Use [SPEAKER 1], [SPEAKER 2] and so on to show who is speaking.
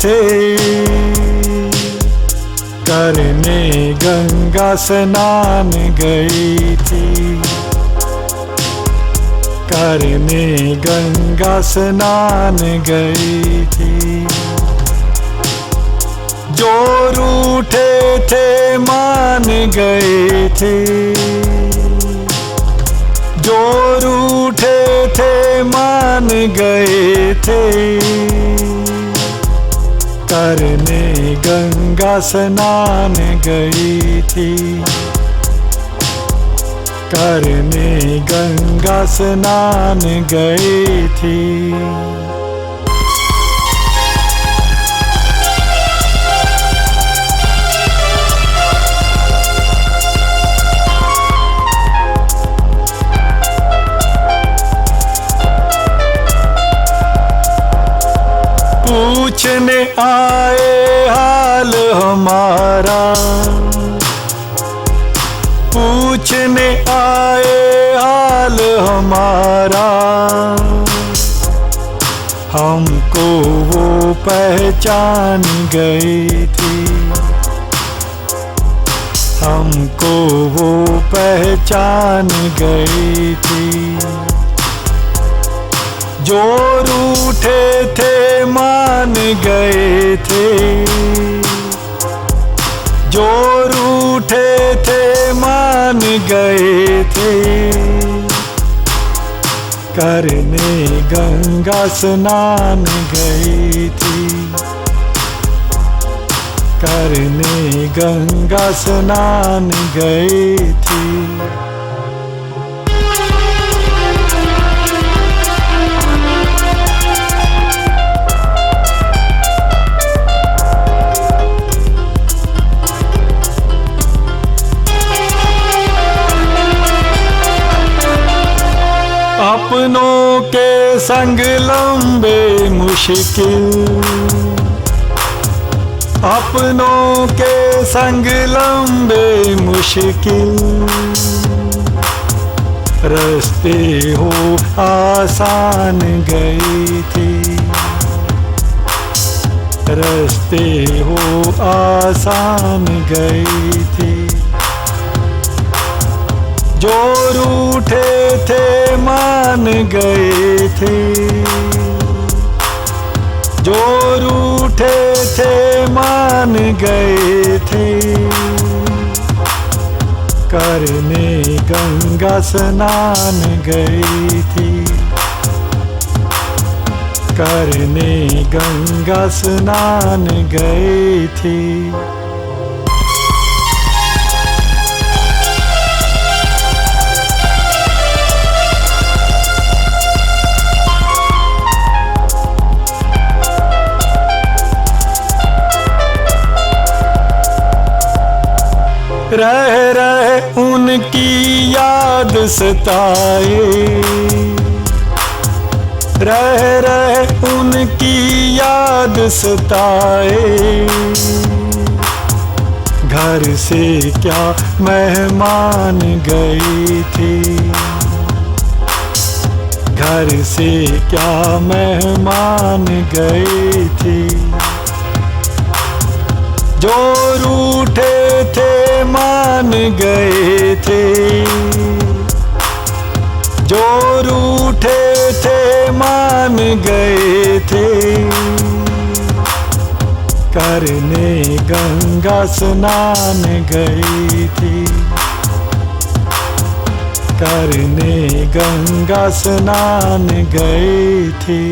[SPEAKER 1] थे, करने गंगा स्नान गई थी, करने गंगा स्नान गई थी। जो रूठे थे मान गए थे, जो रूठे थे मान गए थे, करने गंगा स्नान गई थी, करने गंगा स्नान गई थी। पूछने आए हाल हमारा, पूछने आए हाल हमारा, हमको वो पहचान गई थी, हमको वो पहचान गई थी। जो रूठे थे मान गए थे, जो रूठे थे मान गए थे, करने गंगा स्नान गई थी, करने गंगा स्नान गई थी। अपनों के संग लंबे मुश्किल, अपनों के संग लंबे मुश्किल, रास्ते हो आसान गई थी, रास्ते हो आसान गई थी। जो रूठे थे मान गए थे, जो रूठे थे मान गए थे, करने गंगा स्नान गई थी, करने गंगा स्नान गई थी। रह रह उनकी याद सताए, रह रह उनकी याद सताए, घर से क्या मेहमान गई थी, घर से क्या मेहमान गई थी। जो रूठे थे मान गए थे, जो रूठे थे मान गए थे, करने गंगा स्नान गई थी, करने गंगा स्नान गई थी।